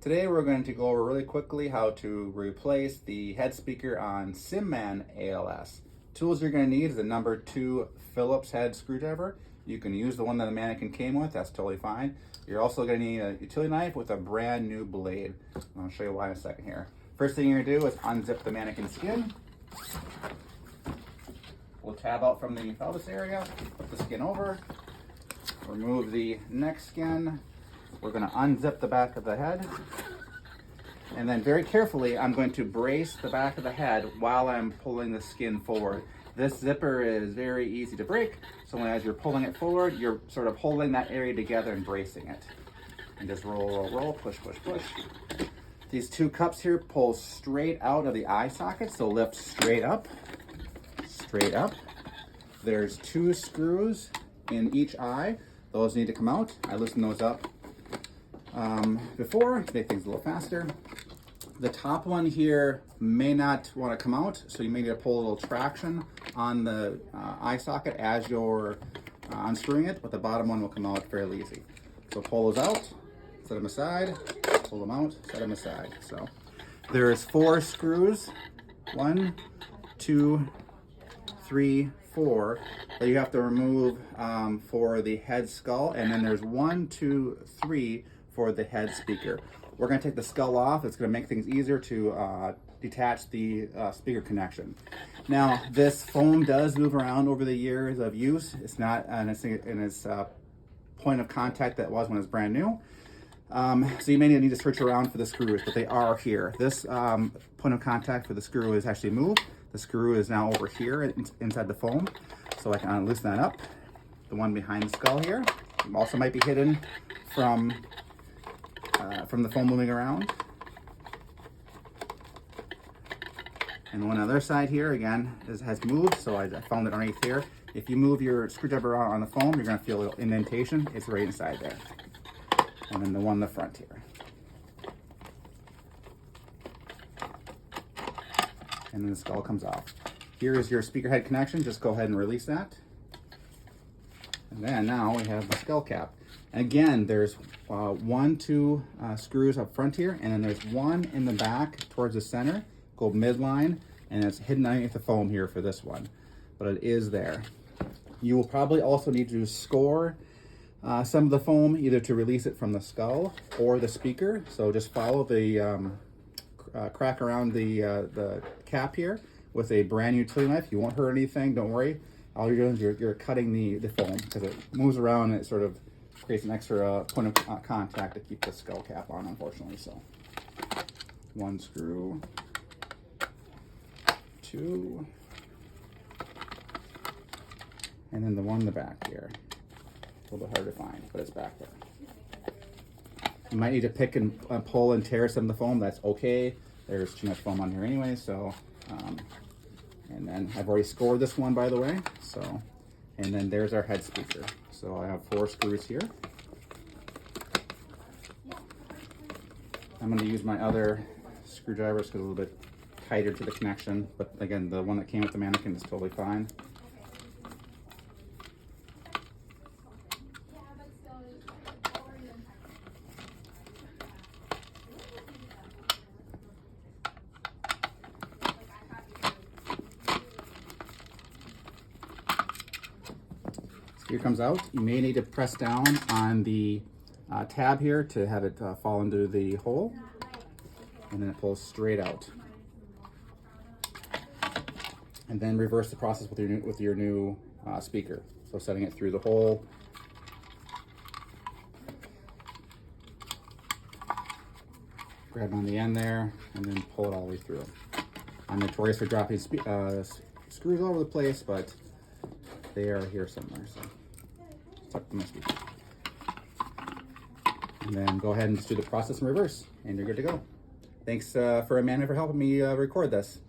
Today we're going to go over really quickly how to replace the head speaker on SimMan ALS. Tools you're going to need is a number 2 Phillips head screwdriver. You can use the one that the mannequin came with, that's totally fine. You're also going to need a utility knife with a brand new blade. I'll show you why in a second here. First thing you're going to do is unzip the mannequin skin. We'll tab out from the pelvis area, put the skin over, remove the neck skin. We're going to unzip the back of the head, and then very carefully I'm going to brace the back of the head while I'm pulling the skin forward. This zipper is very easy to break, so as you're pulling it forward, you're sort of holding that area together and bracing it. And just roll, roll, roll, push, push, push. These 2 cups here pull straight out of the eye socket, so lift straight up, straight up. There's 2 screws in each eye. Those need to come out. I loosened those up before to make things a little faster. The top one here may not want to come out, so you may need to pull a little traction on the eye socket as you're unscrewing it, but the bottom one will come out fairly easy. So pull those out, set them aside, pull them out, set them aside. So there's 4 screws, 1, 2, 3, 4 that you have to remove for the head skull, and then there's 1, 2, 3 for the head speaker. We're going to take the skull off. It's going to make things easier to detach the speaker connection. Now, this foam does move around over the years of use. It's not in its point of contact that it was when it was brand new. So you may need to search around for the screws, but they are here. This point of contact for the screw is actually moved. The screw is now over here inside the foam, so I can loosen that up. The one behind the skull here also might be hidden from the foam moving around. And one other side here, again, has moved, so I found it underneath here. If you move your screwdriver around on the foam, you're going to feel a little indentation. It's right inside there. And then the one in the front here. And then the skull comes off. Here is your speaker head connection. Just go ahead and release that. And then now we have the skull cap. Again, there's 1, 2 screws up front here, and then there's 1 in the back towards the center. Go midline, and it's hidden underneath the foam here for this one, but it is there. You will probably also need to score some of the foam, either to release it from the skull or the speaker. So just follow the crack around the cap here with a brand new utility knife. You won't hurt anything, don't worry. All you're doing is you're cutting the foam because it moves around and it sort of creates an extra point of contact to keep the skull cap on, unfortunately. So 1 screw, 2, and then the one in the back here. A little bit hard to find, but it's back there. You might need to pick and pull and tear some of the foam. That's okay. There's too much foam on here anyway, so and then I've already scored this one, by the way. So, and then there's our head speaker. So I have 4 screws here. I'm going to use my other screwdrivers because it's a little bit tighter to the connection, but again, the one that came with the mannequin is totally fine. Here comes out. You may need to press down on the tab here to have it fall into the hole, and then it pulls straight out. And then reverse the process with your new speaker. So setting it through the hole, grab on the end there, and then pull it all the way through. I'm notorious for dropping screws all over the place, but they are here somewhere. So tuck them in my speaker. And then go ahead and just do the process in reverse, and you're good to go. Thanks for Amanda for helping me record this.